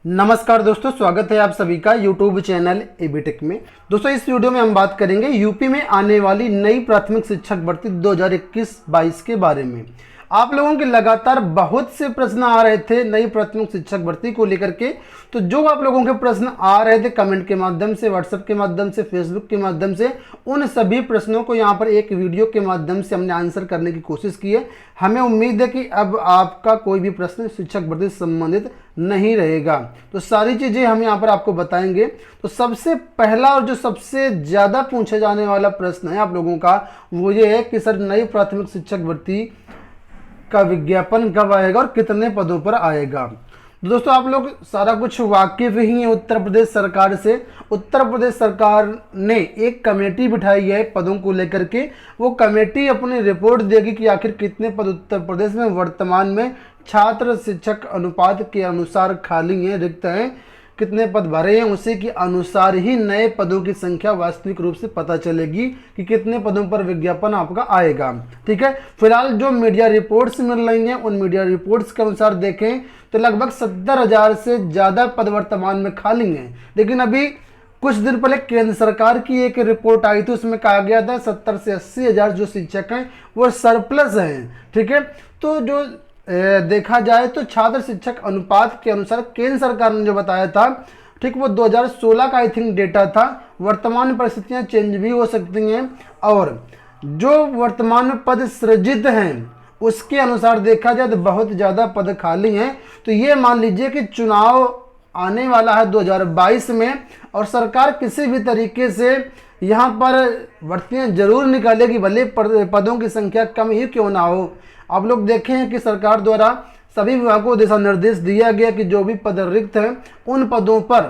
नमस्कार दोस्तों, स्वागत है आप सभी का यूट्यूब चैनल एबीटेक में। दोस्तों इस वीडियो में हम बात करेंगे यूपी में आने वाली नई प्राथमिक शिक्षक भर्ती 2021-22 के बारे में। आप लोगों के लगातार बहुत से प्रश्न आ रहे थे नई प्राथमिक शिक्षक भर्ती को लेकर के। तो जो आप लोगों के प्रश्न आ रहे थे कमेंट के माध्यम से, व्हाट्सएप के माध्यम से, फेसबुक के माध्यम से, उन सभी प्रश्नों को यहाँ पर एक वीडियो के माध्यम से हमने आंसर करने की कोशिश की है। हमें उम्मीद है कि अब आपका कोई भी प्रश्न शिक्षक भर्ती से संबंधित नहीं रहेगा। तो सारी चीज़ें हम यहाँ पर आपको बताएंगे। तो सबसे पहला और जो सबसे ज़्यादा पूछे जाने वाला प्रश्न है आप लोगों का वो ये है कि सर नई प्राथमिक शिक्षक भर्ती का विज्ञापन कब आएगा और कितने पदों पर आएगा। दोस्तों आप लोग सारा कुछ वाकिफ ही है उत्तर प्रदेश सरकार से। उत्तर प्रदेश सरकार ने एक कमेटी बिठाई है पदों को लेकर के। वो कमेटी अपनी रिपोर्ट देगी कि आखिर कितने पद उत्तर प्रदेश में वर्तमान में छात्र शिक्षक अनुपात के अनुसार खाली हैं, रिक्त हैं, कितने पद भरे हैं। उसी के अनुसार ही नए पदों की संख्या वास्तविक रूप से पता चलेगी कि कितने पदों पर विज्ञापन आपका आएगा। ठीक है, फिलहाल जो मीडिया रिपोर्ट्स मिल रही हैं उन मीडिया रिपोर्ट्स के अनुसार देखें तो लगभग 70,000 से ज़्यादा पद वर्तमान में खाली हैं। लेकिन अभी कुछ दिन पहले केंद्र सरकार की एक रिपोर्ट आई थी, उसमें कहा गया था 70 से 80,000 जो शिक्षक हैं वो सरप्लस हैं। ठीक है, तो जो देखा जाए तो छात्र शिक्षक अनुपात के अनुसार केंद्र सरकार ने जो बताया था, ठीक, वो 2016 का आई थिंक डेटा था। वर्तमान परिस्थितियां चेंज भी हो सकती हैं और जो वर्तमान में पद सृजित हैं उसके अनुसार देखा जाए तो बहुत ज़्यादा पद खाली हैं। तो ये मान लीजिए कि चुनाव आने वाला है 2022 में और सरकार किसी भी तरीके से यहाँ पर भर्तियाँ जरूर निकालेगी, भले पदों की संख्या कम ही क्यों ना हो। आप लोग देखें कि सरकार द्वारा सभी विभागों को दिशा निर्देश दिया गया कि जो भी पद रिक्त हैं उन पदों पर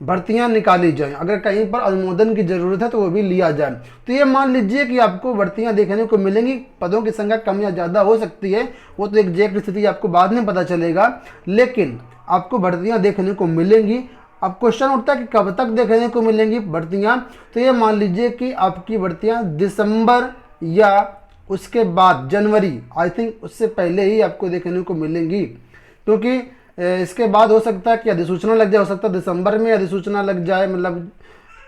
भर्तियां निकाली जाएं। अगर कहीं पर अनुमोदन की ज़रूरत है तो वो भी लिया जाए। तो ये मान लीजिए कि आपको भर्तियां देखने को मिलेंगी। पदों की संख्या कम या ज़्यादा हो सकती है, वो तो एग्जैक्ट स्थिति आपको बाद में पता चलेगा, लेकिन आपको भर्तियाँ देखने को मिलेंगी। अब क्वेश्चन उठता है कि कब तक देखने को मिलेंगी भर्तियाँ। तो ये मान लीजिए कि आपकी भर्तियाँ दिसंबर या उसके बाद जनवरी, आई थिंक उससे पहले ही आपको देखने को मिलेंगी, क्योंकि इसके बाद हो सकता है कि अधिसूचना लग जाए। हो सकता है दिसंबर में अधिसूचना लग जाए, मतलब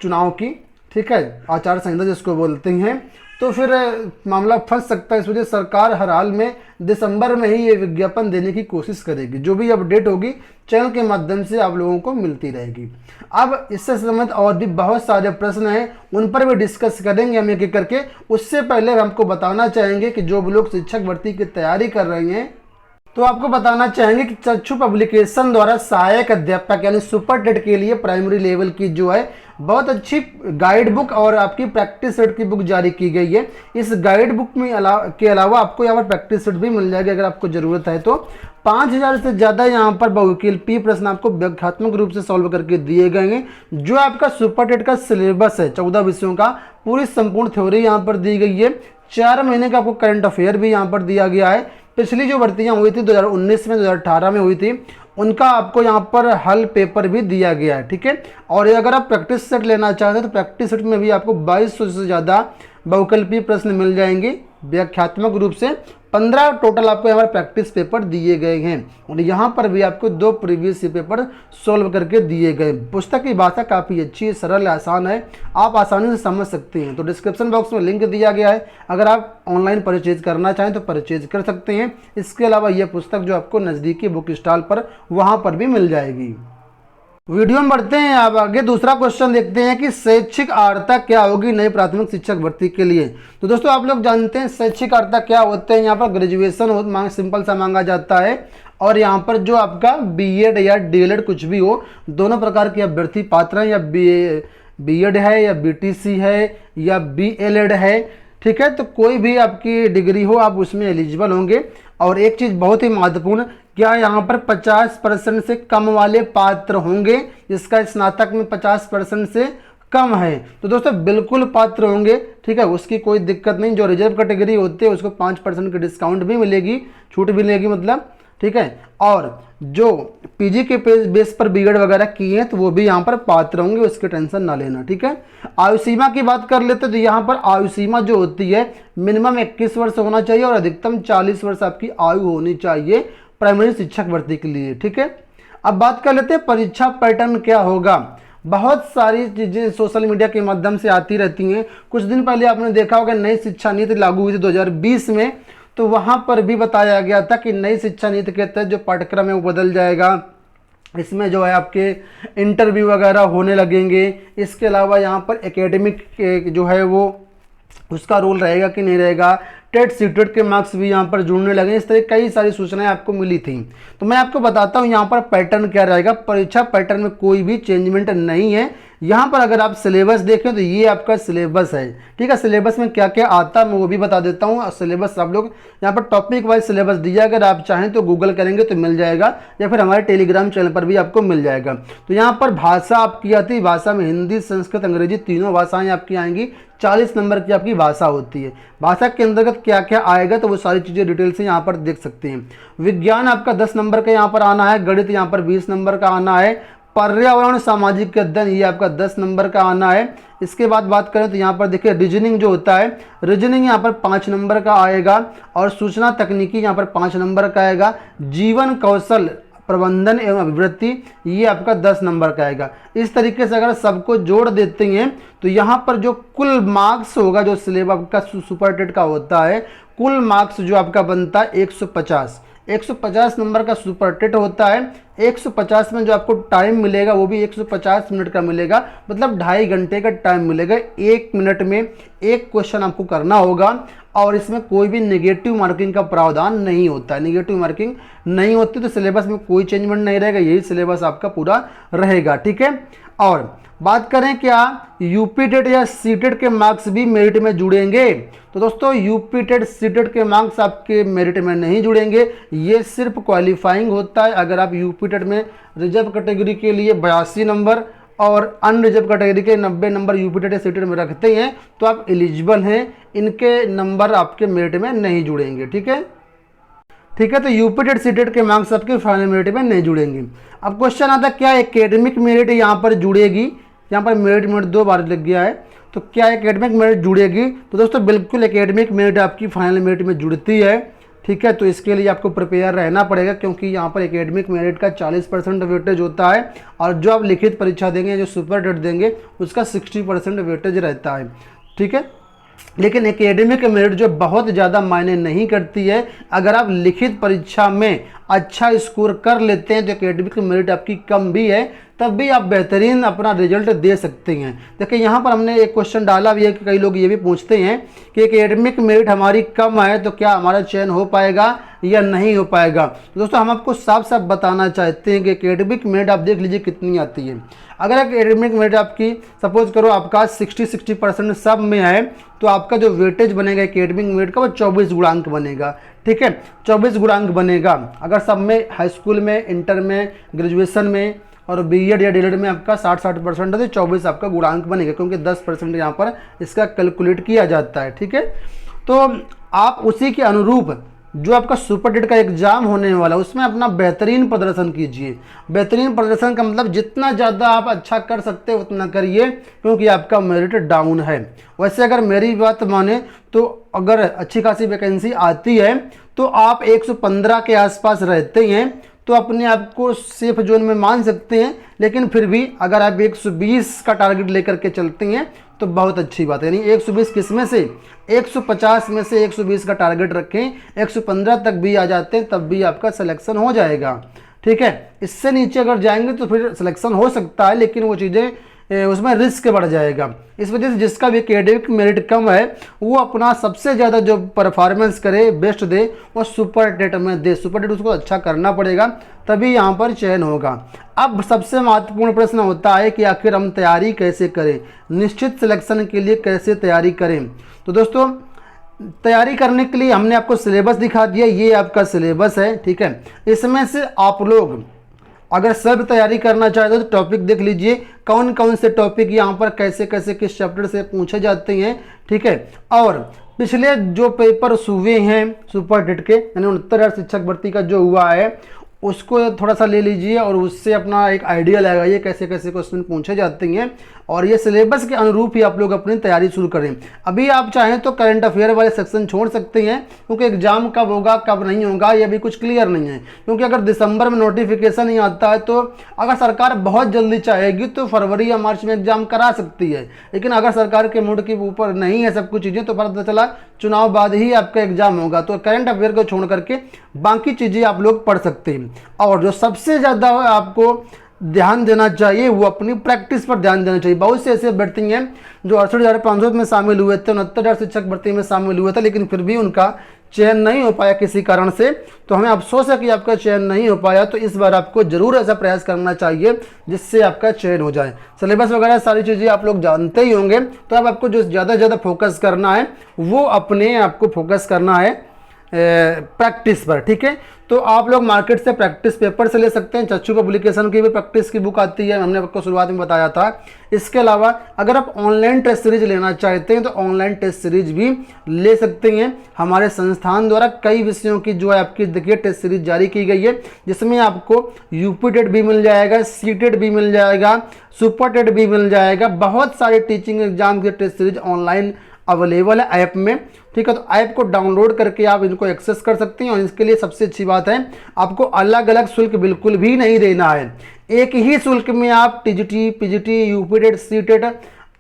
चुनाव की, ठीक है, आचार संहिता जिसको बोलते हैं। तो फिर मामला फंस सकता है। इस वजह सरकार हर हाल में दिसंबर में ही ये विज्ञापन देने की कोशिश करेगी। जो भी अपडेट होगी चैनल के माध्यम से आप लोगों को मिलती रहेगी। अब इससे संबंधित और भी बहुत सारे प्रश्न हैं, उन पर भी डिस्कस करेंगे हम एक एक करके। उससे पहले हमको बताना चाहेंगे कि जो लोग शिक्षक भर्ती की तैयारी कर रहे हैं तो आपको बताना चाहेंगे कि चक्षु पब्लिकेशन द्वारा सहायक अध्यापक यानी सुपर टेट के लिए प्राइमरी लेवल की जो है बहुत अच्छी गाइड बुक और आपकी प्रैक्टिस सेट की बुक जारी की गई है। इस गाइड बुक में के अलावा आपको यहाँ पर प्रैक्टिस सेट भी मिल जाएगी अगर आपको ज़रूरत है तो। 5,000 से ज़्यादा यहाँ पर बहुविकल्पी प्रश्न आपको व्याख्यात्मक रूप से सॉल्व करके दिए गए हैं। जो आपका सुपर टेट का सिलेबस है 14 विषयों का, पूरी संपूर्ण थ्योरी यहाँ पर दी गई है। 4 महीने का आपको करंट अफेयर भी यहाँ पर दिया गया है। पिछली जो भर्तियां हुई थी 2019 में, 2018 में हुई थी, उनका आपको यहाँ पर हल पेपर भी दिया गया है। ठीक है, और अगर आप प्रैक्टिस सेट लेना चाहते हैं तो प्रैक्टिस सेट में भी आपको 2200 से ज़्यादा बहुविकल्पी प्रश्न मिल जाएंगे व्याख्यात्मक रूप से। 15 टोटल आपको यहाँ पर प्रैक्टिस पेपर दिए गए हैं और यहाँ पर भी आपको 2 प्रीवियस पेपर सॉल्व करके दिए गए। पुस्तक की भाषा काफ़ी अच्छी है, सरल है, आसान है, आप आसानी से समझ सकते हैं। तो डिस्क्रिप्शन बॉक्स में लिंक दिया गया है, अगर आप ऑनलाइन परचेज करना चाहें तो परचेज कर सकते हैं। इसके अलावा यह पुस्तक जो आपको नज़दीकी बुक स्टॉल पर वहाँ पर भी मिल जाएगी। वीडियो में बढ़ते हैं, आप आगे दूसरा क्वेश्चन देखते हैं कि शैक्षिक अर्हता क्या होगी नई प्राथमिक शिक्षक भर्ती के लिए। तो दोस्तों आप लोग जानते हैं शैक्षिक अर्हता क्या होते हैं। यहाँ पर ग्रेजुएशन सिंपल सा मांगा जाता है और यहाँ पर जो आपका बीएड या डीएलएड कुछ भी हो, दोनों प्रकार के अभ्यर्थी पात्र हैं। या बीएड है या बीटीसी है या बीएलएड है, ठीक है, तो कोई भी आपकी डिग्री हो आप उसमें एलिजिबल होंगे। और एक चीज़ बहुत ही महत्वपूर्ण, क्या यहाँ पर 50% से कम वाले पात्र होंगे, जिसका स्नातक में 50% से कम है तो दोस्तों बिल्कुल पात्र होंगे। ठीक है, उसकी कोई दिक्कत नहीं। जो रिजर्व कैटेगरी होती है उसको 5% की डिस्काउंट भी मिलेगी, छूट भी मिलेगी मतलब। ठीक है, और जो पीजी के बेस पर बीएड वगैरह किए हैं तो वो भी यहाँ पर पात्र होंगे, उसकी टेंशन ना लेना। ठीक है, आयु सीमा की बात कर लेते तो यहाँ पर आयु सीमा जो होती है मिनिमम 21 वर्ष होना चाहिए और अधिकतम 40 वर्ष आपकी आयु होनी चाहिए प्राइमरी शिक्षक भर्ती के लिए। ठीक है, अब बात कर लेते हैं परीक्षा पैटर्न क्या होगा। बहुत सारी चीज़ें सोशल मीडिया के माध्यम से आती रहती हैं। कुछ दिन पहले आपने देखा होगा नई शिक्षा नीति लागू हुई थी 2020 में, तो वहाँ पर भी बताया गया था कि नई शिक्षा नीति के तहत जो पाठ्यक्रम है वो बदल जाएगा। इसमें जो है आपके इंटरव्यू वगैरह होने लगेंगे। इसके अलावा यहाँ पर एकेडमिक जो है वो उसका रोल रहेगा कि नहीं रहेगा। टेट सीटेट के मार्क्स भी यहाँ पर जुड़ने लगे। इस तरह कई सारी सूचनाएं आपको मिली थी। तो मैं आपको बताता हूँ यहाँ पर पैटर्न क्या रहेगा। परीक्षा पैटर्न में कोई भी चेंजमेंट नहीं है। यहाँ पर अगर आप सिलेबस देखें तो ये आपका सिलेबस है, ठीक है। सिलेबस में क्या क्या आता है मैं वो भी बता देता हूँ। सिलेबस आप लोग यहाँ पर टॉपिक वाइज सिलेबस दिया, अगर आप चाहें तो गूगल करेंगे तो मिल जाएगा, या फिर हमारे टेलीग्राम चैनल पर भी आपको मिल जाएगा। तो यहाँ पर भाषा आपकी आती है, भाषा में हिंदी, संस्कृत, अंग्रेजी तीनों भाषाएं आपकी आएंगी। 40 नंबर की आपकी भाषा होती है। भाषा के अंतर्गत क्या क्या आएगा तो वो सारी चीज़ें डिटेल से यहाँ पर देख सकते हैं। विज्ञान आपका 10 नंबर का यहाँ पर आना है। गणित यहाँ पर 20 नंबर का आना है। पर्यावरण सामाजिक अध्ययन ये आपका 10 नंबर का आना है। इसके बाद बात करें तो यहाँ पर देखिए रीजनिंग जो होता है, रीजनिंग यहाँ पर 5 नंबर का आएगा। और सूचना तकनीकी यहाँ पर 5 नंबर का आएगा। जीवन कौशल प्रबंधन एवं अभिवृत्ति ये आपका 10 नंबर का आएगा। इस तरीके से अगर सबको जोड़ देते हैं तो यहाँ पर जो कुल मार्क्स होगा, जो सिलेबस आपका सुपर टेट का होता है, कुल मार्क्स जो आपका बनता है 150 नंबर का सुपर टेट होता है। 150 में जो आपको टाइम मिलेगा वो भी 150 मिनट का मिलेगा, मतलब 2.5 घंटे का टाइम मिलेगा। 1 मिनट में एक क्वेश्चन आपको करना होगा और इसमें कोई भी नेगेटिव मार्किंग का प्रावधान नहीं होता है। नेगेटिव मार्किंग नहीं होती तो सिलेबस में कोई चेंजमेंट नहीं रहेगा, यही सिलेबस आपका पूरा रहेगा, ठीक है। और बात करें क्या यूपी टेट या सीटेट के मार्क्स भी मेरिट में जुड़ेंगे, तो दोस्तों यूपी टेट सीटेट के मार्क्स आपके मेरिट में नहीं जुड़ेंगे। ये सिर्फ क्वालिफाइंग होता है। अगर आप यूपी टेट में रिजर्व कैटेगरी के लिए 82 नंबर और अनरिजर्व कैटेगरी के 90 नंबर यूपी टेट या सीटेट में रखते हैं तो आप एलिजिबल हैं। इनके नंबर आपके मेरिट में नहीं जुड़ेंगे, ठीक है। तो यूपी टेट सीटेट के मार्क्स आपके फाइनल मेरिट में नहीं जुड़ेंगे। अब क्वेश्चन आता है क्या एकेडमिक मेरिट यहाँ पर जुड़ेगी। यहाँ पर मेरिट 2 बार लग गया है, तो क्या एकेडमिक मेरिट जुड़ेगी, तो दोस्तों बिल्कुल एकेडमिक मेरिट आपकी फाइनल मेरिट में जुड़ती है, ठीक है। तो इसके लिए आपको प्रिपेयर रहना पड़ेगा, क्योंकि यहाँ पर एकेडमिक मेरिट का 40% वेटेज होता है और जो आप लिखित परीक्षा देंगे, जो सुपर टेट देंगे, उसका 60% वेटेज रहता है, ठीक है। लेकिन एकेडमिक मेरिट जो बहुत ज़्यादा मायने नहीं करती है। अगर आप लिखित परीक्षा में अच्छा स्कोर कर लेते हैं तो एकेडमिक मेरिट आपकी कम भी है, तब भी आप बेहतरीन अपना रिजल्ट दे सकते हैं। देखिए यहाँ पर हमने एक क्वेश्चन डाला भी है कि कई लोग ये भी पूछते हैं कि एकेडमिक मेरिट हमारी कम है तो क्या हमारा चयन हो पाएगा या नहीं हो पाएगा। तो दोस्तों हम आपको साफ साफ बताना चाहते हैं कि एकेडमिक मेरिट आप देख लीजिए कितनी आती है। अगर एकेडमिक मेरिट आपकी सपोज करो आपका 60% सब में है तो आपका जो वेटेज बनेगा एकेडमिक मेरिट का वो 24 गुणांक बनेगा, ठीक है। 24 गुणांक बनेगा। अगर सब में हाई स्कूल में, इंटर में, ग्रेजुएशन में और बीएड या डीएड में आपका 60% है तो 24 आपका गुणांक बनेगा, क्योंकि 10% यहाँ पर इसका कैलकुलेट किया जाता है, ठीक है। तो आप उसी के अनुरूप जो आपका सुपर टेट का एग्जाम होने वाला है उसमें अपना बेहतरीन प्रदर्शन कीजिए। बेहतरीन प्रदर्शन का मतलब जितना ज़्यादा आप अच्छा कर सकते हो उतना करिए, क्योंकि आपका मेरिट डाउन है। वैसे अगर मेरी बात माने तो अगर अच्छी खासी वैकेंसी आती है तो आप 115 के आसपास रहते हैं तो अपने आप को सेफ जोन में मान सकते हैं। लेकिन फिर भी अगर आप 120 का टारगेट लेकर के चलते हैं तो बहुत अच्छी बात है। यानी 120 किस में से 150 में से 120 का टारगेट रखें, 115 तक भी आ जाते हैं तब भी आपका सिलेक्शन हो जाएगा, ठीक है। इससे नीचे अगर जाएंगे तो फिर सिलेक्शन हो सकता है, लेकिन वो चीज़ें उसमें रिस्क बढ़ जाएगा। इस वजह से जिसका भी एकेडमिक मेरिट कम है वो अपना सबसे ज़्यादा जो परफॉर्मेंस करे, बेस्ट दे, वो सुपर टेट में दे। सुपर टेट उसको अच्छा करना पड़ेगा तभी यहाँ पर चयन होगा। अब सबसे महत्वपूर्ण प्रश्न होता है कि आखिर हम तैयारी कैसे करें, निश्चित सिलेक्शन के लिए कैसे तैयारी करें। तो दोस्तों तैयारी करने के लिए हमने आपको सिलेबस दिखा दिया, ये आपका सिलेबस है, ठीक है। इसमें से आप लोग अगर सब तैयारी करना चाहते हो तो टॉपिक देख लीजिए, कौन कौन से टॉपिक यहाँ पर कैसे कैसे किस चैप्टर से पूछे जाते हैं, ठीक है। और पिछले जो पेपर हुए हैं सुपर टेट के, यानी 69,000 शिक्षक भर्ती का जो हुआ है, उसको थोड़ा सा ले लीजिए और उससे अपना एक आइडिया लगाइए कैसे कैसे क्वेश्चन पूछे जाते हैं, और ये सिलेबस के अनुरूप ही आप लोग अपनी तैयारी शुरू करें। अभी आप चाहें तो करंट अफेयर वाले सेक्शन छोड़ सकते हैं, क्योंकि एग्जाम कब होगा कब नहीं होगा ये भी कुछ क्लियर नहीं है। क्योंकि अगर दिसंबर में नोटिफिकेशन ही आता है तो अगर सरकार बहुत जल्दी चाहेगी तो फरवरी या मार्च में एग्जाम करा सकती है, लेकिन अगर सरकार के मूड के ऊपर नहीं है सब कुछ चीज़ें तो पता चला चुनाव बाद ही आपका एग्जाम होगा। तो करंट अफेयर को छोड़ करके बाकी चीज़ें आप लोग पढ़ सकते हैं। और जो सबसे ज़्यादा आपको ध्यान देना चाहिए वो अपनी प्रैक्टिस पर ध्यान देना चाहिए। बहुत से ऐसे अभ्यर्थी हैं जो 68,500 में शामिल हुए थे, 69,000 शिक्षक भर्ती में शामिल हुए थे, लेकिन फिर भी उनका चयन नहीं हो पाया किसी कारण से। तो हमें अफसोस है कि आपका चयन नहीं हो पाया, तो इस बार आपको जरूर ऐसा प्रयास करना चाहिए जिससे आपका चयन हो जाए। सिलेबस वगैरह सारी चीज़ें आप लोग जानते ही होंगे, तो अब आपको जो ज़्यादा ज़्यादा फोकस करना है वो अपने आपको फोकस करना है प्रैक्टिस पर, ठीक है। तो आप लोग मार्केट से प्रैक्टिस पेपर से ले सकते हैं, चच्चू पब्लिकेशन की भी प्रैक्टिस की बुक आती है, हमने आपको शुरुआत में बताया था। इसके अलावा अगर आप ऑनलाइन टेस्ट सीरीज लेना चाहते हैं तो ऑनलाइन टेस्ट सीरीज भी ले सकते हैं। हमारे संस्थान द्वारा कई विषयों की जो है आपकी देखिए टेस्ट सीरीज जारी की गई है, जिसमें आपको यूपी टेट भी मिल जाएगा, सी टेट भी मिल जाएगा, सुपर टेट भी मिल जाएगा। बहुत सारे टीचिंग एग्जाम की टेस्ट सीरीज ऑनलाइन अवेलेबल है ऐप में, ठीक है। तो ऐप को डाउनलोड करके आप इनको एक्सेस कर सकते हैं, और इसके लिए सबसे अच्छी बात है आपको अलग अलग शुल्क बिल्कुल भी नहीं देना है। एक ही शुल्क में आप टीजीटी, पीजीटी, यूपीटेट, सीटेट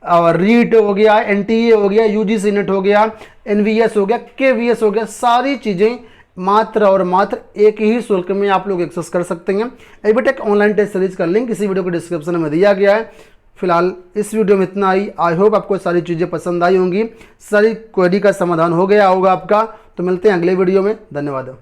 और रीट हो गया, एनटीए हो गया, यूजीसी नेट हो गया, एनवीएस हो गया, केवीएस हो गया, सारी चीज़ें मात्र और मात्र एक ही शुल्क में आप लोग एक्सेस कर सकते हैं। एबीटेक ऑनलाइन टेस्ट सीरीज का लिंक इसी वीडियो को डिस्क्रिप्शन में दिया गया है। फिलहाल इस वीडियो में इतना ही। आई होप आपको सारी चीज़ें पसंद आई होंगी, सारी क्वेरी का समाधान हो गया होगा आपका। तो मिलते हैं अगले वीडियो में। धन्यवाद।